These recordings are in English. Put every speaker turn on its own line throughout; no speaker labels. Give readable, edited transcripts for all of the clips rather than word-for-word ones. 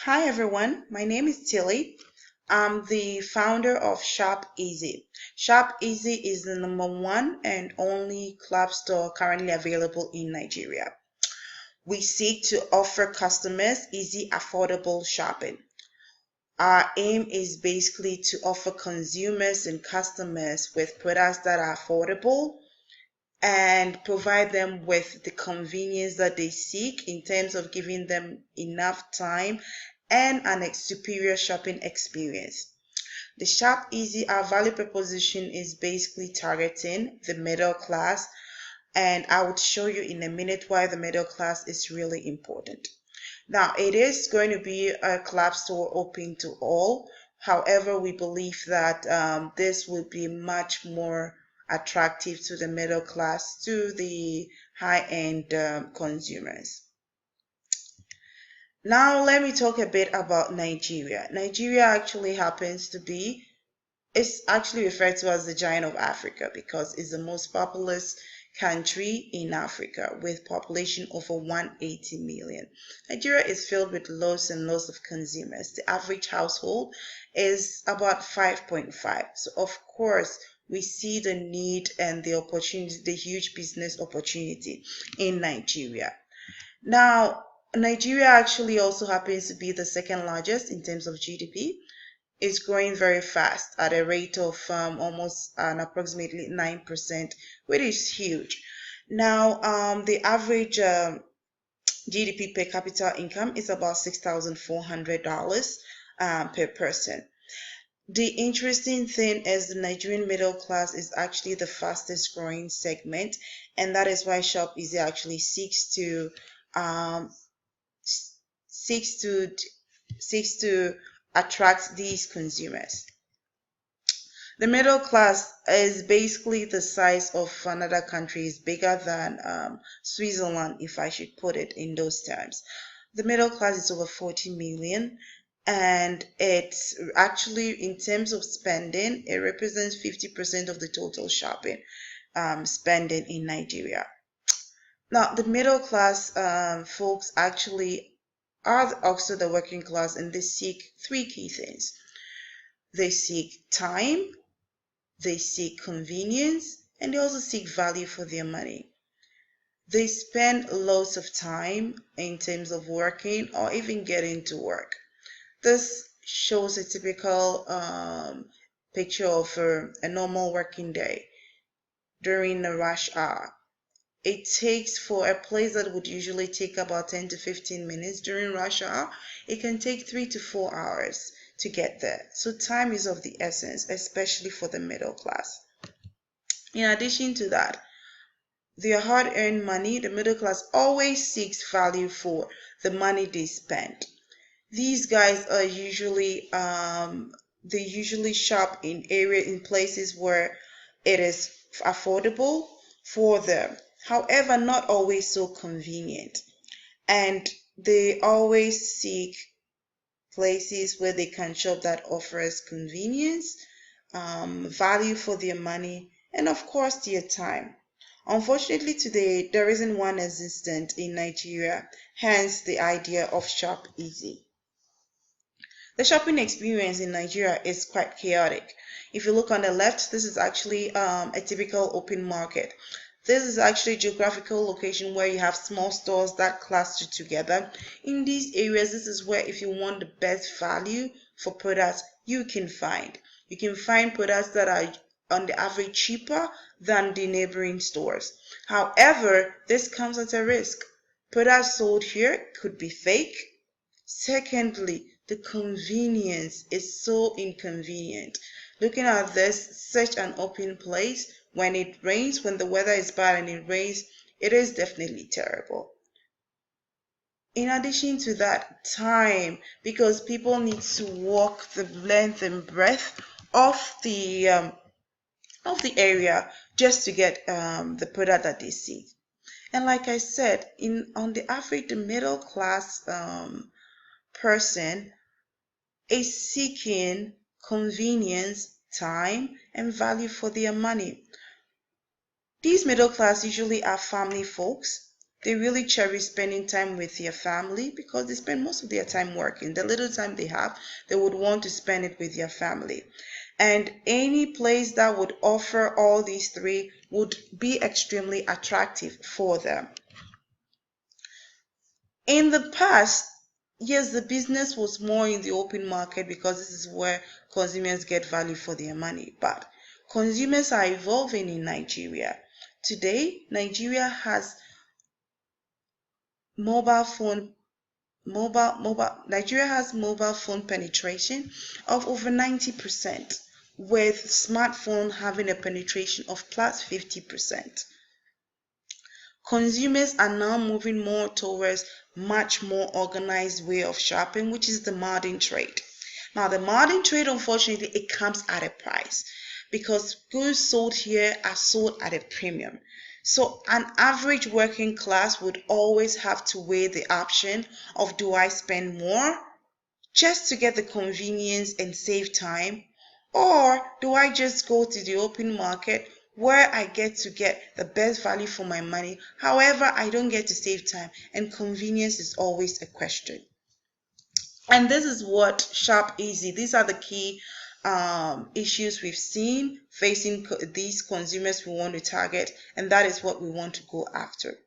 Hi everyone, my name is Tilly. I'm the founder of Shop Easy. Shop Easy is the #1 and only club store currently available in Nigeria. We seek to offer customers easy, affordable shopping. Our aim is basically to offer consumers and customers with products that are affordable and provide them with the convenience that they seek in terms of giving them enough time and an superior shopping experience. The Shop Easy, our value proposition is basically targeting the middle class, and I would show you in a minute why the middle class is really important. Now, it is going to be a club store open to all. However, we believe that this will be much more attractive to the middle class, to the high-end consumers. Now, let me talk a bit about Nigeria. Nigeria actually happens to be, it's actually referred to as the giant of Africa because it's the most populous country in Africa with population over 180 million. Nigeria is filled with loads and loads of consumers. The average household is about 5.5. So of course, we see the need and the opportunity, the huge business opportunity in Nigeria. Now, Nigeria actually also happens to be the second largest in terms of GDP. It's growing very fast at a rate of almost approximately 9%, which is huge. Now, the average GDP per capita income is about $6,400 per person. The interesting thing is the Nigerian middle class is actually the fastest growing segment, and that is why Shop Easy actually seeks to attract these consumers. The middle class is basically the size of another country, is bigger than Switzerland, if I should put it in those terms. The middle class is over 40 million, and it's actually, in terms of spending, it represents 50% of the total shopping spending in Nigeria. Now, the middle class folks actually are also the working class, and they seek three key things. They seek time, they seek convenience, and they also seek value for their money. They spend lots of time in terms of working or even getting to work. This shows a typical picture of a normal working day during the rush hour. It takes, for a place that would usually take about 10 to 15 minutes during rush hour, it can take 3 to 4 hours to get there. So time is of the essence, especially for the middle class. In addition to that, their hard-earned money, the middle class always seeks value for the money they spend. These guys are usually, they usually shop in places where it is affordable for them. However, not always so convenient. And they always seek places where they can shop that offers convenience, value for their money, and of course their time. Unfortunately, today there isn't one existent in Nigeria, hence the idea of Shop Easy. The shopping experience in Nigeria is quite chaotic. If you look on the left, this is actually a typical open market. This is actually a geographical location where you have small stores that cluster together. In these areas, this is where, if you want the best value for products, you can find. You can find products that are on the average cheaper than the neighboring stores. However, this comes at a risk. Products sold here could be fake. Secondly, the convenience is so inconvenient. Looking at this, such an open place, when it rains, when the weather is bad and it rains, it is definitely terrible. In addition to that, time, because people need to walk the length and breadth of the area just to get the product that they seek. And like I said, on the average, the middle class person is seeking convenience, time, and value for their money. These middle class usually are family folks. They really cherish spending time with their family because they spend most of their time working. The little time they have, they would want to spend it with their family. And any place that would offer all these three would be extremely attractive for them. In the past, yes, the business was more in the open market because this is where consumers get value for their money. But consumers are evolving in Nigeria. Today, Nigeria has mobile phone Nigeria has mobile phone penetration of over 90%, with smartphone having a penetration of plus 50%. Consumers are now moving more towards much more organized way of shopping, which is the modern trade. Now, the modern trade, unfortunately, it comes at a price because goods sold here are sold at a premium. So an average working class would always have to weigh the option of, do I spend more just to get the convenience and save time, or do I just go to the open market where I get to get the best value for my money? However, I don't get to save time, and convenience is always a question. And this is what Sharp Easy, these are the key issues we've seen facing these consumers we want to target, and that is what we want to go after.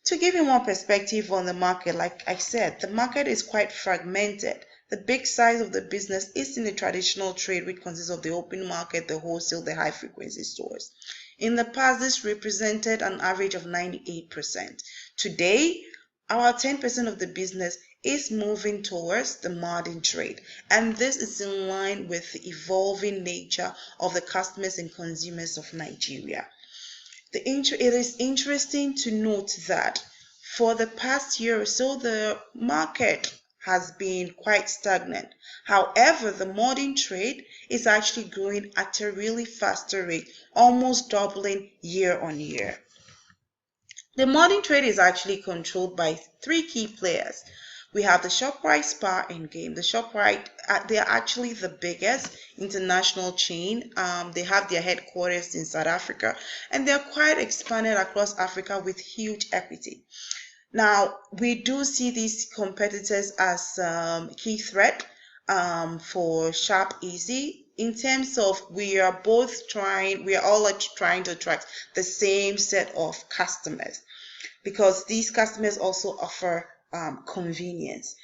To give you more perspective on the market, like I said, the market is quite fragmented. The big size of the business is in the traditional trade, which consists of the open market, the wholesale, the high frequency stores. In the past, this represented an average of 98%. Today, about 10% of the business is moving towards the modern trade, and this is in line with the evolving nature of the customers and consumers of Nigeria. It is interesting to note that for the past year or so, the market has been quite stagnant. However, the modern trade is actually growing at a really faster rate, almost doubling year on year. The modern trade is actually controlled by three key players. We have the ShopRite, Spar, and Game. The ShopRite, they are actually the biggest international chain. They have their headquarters in South Africa, and they're quite expanded across Africa with huge equity. Now, we do see these competitors as key threat for Sharp Easy, in terms of we are all trying to attract the same set of customers, because these customers also offer convenience.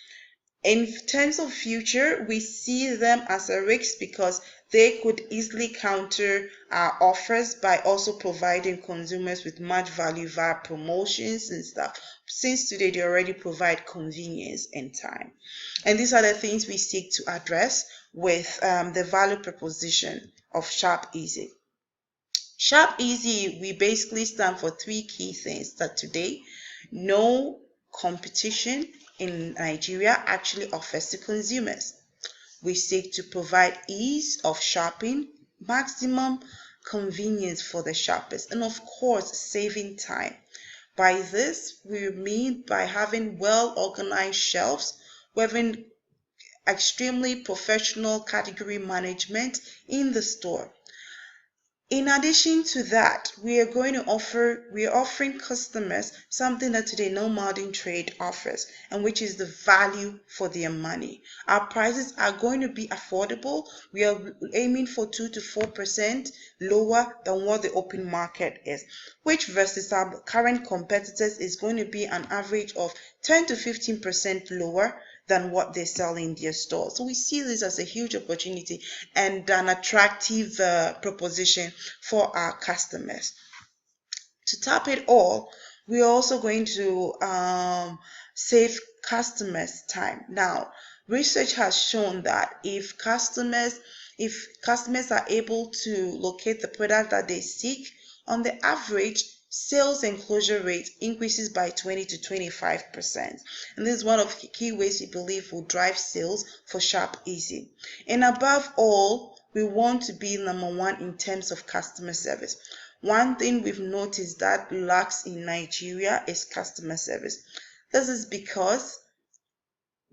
In terms of future, we see them as a risk because they could easily counter our offers by also providing consumers with much value via promotions and stuff. Since today they already provide convenience and time. And these are the things we seek to address with the value proposition of Sharp Easy. Sharp Easy, we basically stand for three key things: that today, no competition in Nigeria actually offers to consumers. We seek to provide ease of shopping, maximum convenience for the shoppers, and of course, saving time. By this, we mean by having well-organized shelves, having extremely professional category management in the store. In addition to that, we are offering customers something that today no modern trade offers, and which is the value for their money. Our prices are going to be affordable. We are aiming for 2 to 4% lower than what the open market is, which versus our current competitors is going to be an average of 10 to 15% lower than what they sell in their stores. So we see this as a huge opportunity and an attractive proposition for our customers. To top it all, we're also going to save customers time. Now, research has shown that if customers are able to locate the product that they seek, on the average, sales and closure rate increases by 20 to 25%. And this is one of the key ways we believe will drive sales for Sharp Easy. And above all, we want to be number one in terms of customer service. One thing we've noticed that lacks in Nigeria is customer service. This is because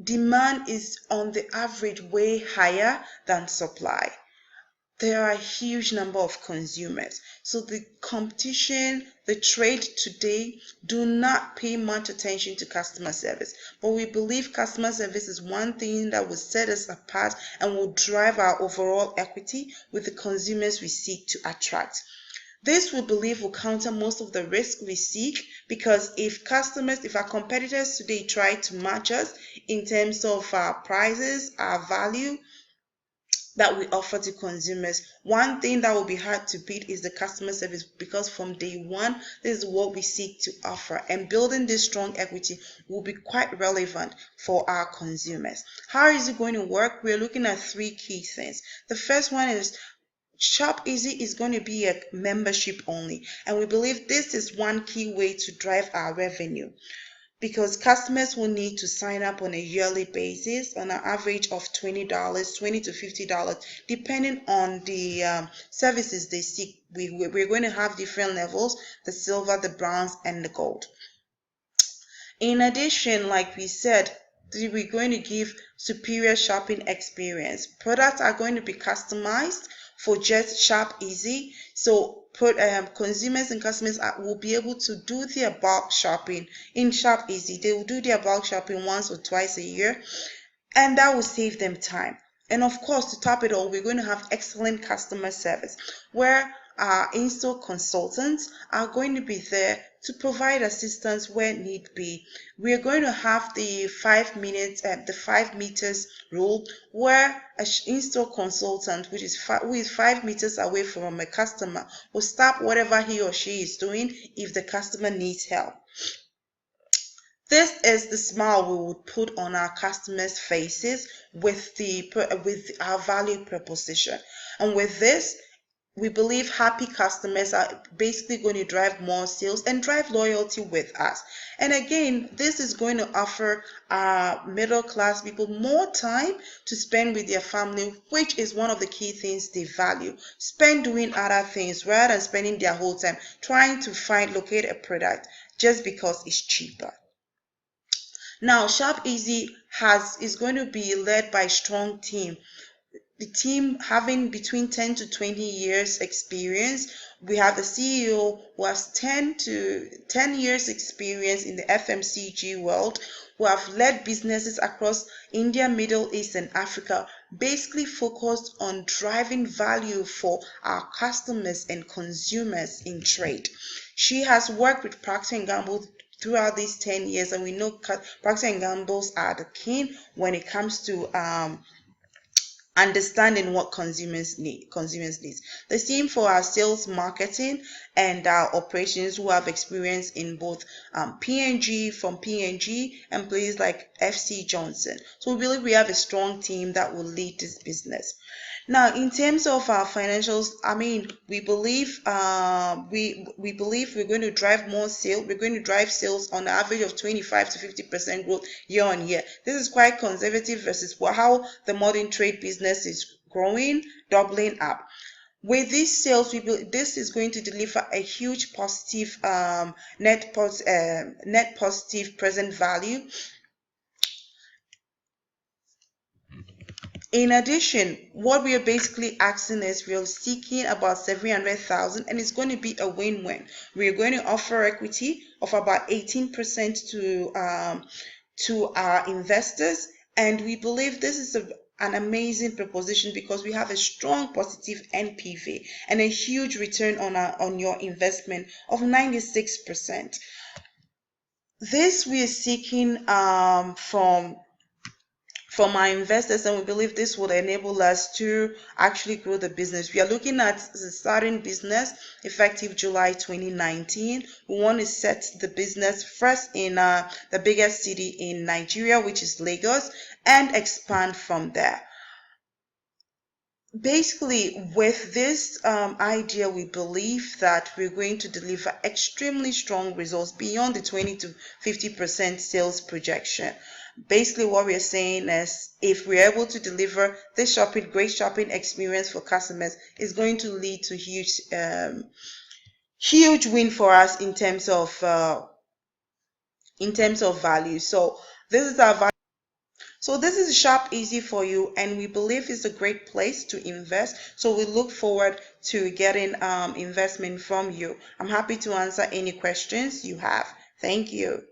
demand is on the average way higher than supply. there are a huge number of consumers. So the competition, the trade today do not pay much attention to customer service. But we believe customer service is one thing that will set us apart and will drive our overall equity with the consumers we seek to attract. This we believe will counter most of the risk we seek, because if our competitors today try to match us in terms of our prices, our value that we offer to consumers, one thing that will be hard to beat is the customer service, because from day one, this is what we seek to offer, and building this strong equity will be quite relevant for our consumers. How is it going to work? We're looking at three key things. The first one is Shop Easy is going to be a membership only, and we believe this is one key way to drive our revenue, because customers will need to sign up on a yearly basis on an average of $20, $20 to $50, depending on the services they seek. We're going to have different levels: the silver, the bronze, and the gold. In addition, like we said, we're going to give superior shopping experience. Products are going to be customized for just Shop Easy. So consumers and customers will be able to do their bulk shopping in Shop Easy. They will do their bulk shopping once or twice a year, and that will save them time. And of course, to top it all, we're going to have excellent customer service, where our in-store consultants are going to be there to provide assistance where need be. We are going to have the 5 minutes, the 5 meters rule, where an in-store consultant, who is 5 meters away from a customer, will stop whatever he or she is doing if the customer needs help. This is the smile we would put on our customers' faces with our value proposition. And with this, we believe happy customers are basically going to drive more sales and drive loyalty with us. And again, this is going to offer our middle class people more time to spend with their family, which is one of the key things they value. Spend doing other things rather than spending their whole time trying to locate a product just because it's cheaper. Now, Shop Easy is going to be led by a strong team. The team having between 10 to 20 years experience. We have the CEO who has 10 years experience in the FMCG world, who have led businesses across India, Middle East, and Africa, basically focused on driving value for our customers and consumers in trade. She has worked with Procter & Gamble throughout these 10 years, and we know Procter & Gamble's are the king when it comes to understanding what consumers need. The team for our sales, marketing, and our operations, who have experience in both P&G and places like FC Johnson. So we believe we have a strong team that will lead this business. Now, in terms of our financials, we believe we're going to drive more sales. We're going to drive sales on an average of 25 to 50% growth year on year. This is quite conservative versus how the modern trade business is growing, doubling up. With these sales, this is going to deliver a huge positive net positive present value. In addition, what we are basically asking is we are seeking about 700,000, and it's going to be a win-win. We are going to offer equity of about 18% to our investors, and we believe this is an amazing proposition because we have a strong positive NPV and a huge return on your investment of 96%. This we are seeking from our investors, and we believe this will enable us to actually grow the business. We are looking at starting business effective July 2019. We want to set the business first in the biggest city in Nigeria, which is Lagos, and expand from there. Basically, with this idea, we believe that we're going to deliver extremely strong results beyond the 20 to 50% sales projection. Basically, what we're saying is if we're able to deliver this great shopping experience for customers, it's going to lead to huge win for us in terms of value. So this is our value. So this is sharp easy for you, and we believe it's a great place to invest. So we look forward to getting investment from you. I'm happy to answer any questions you have. Thank you.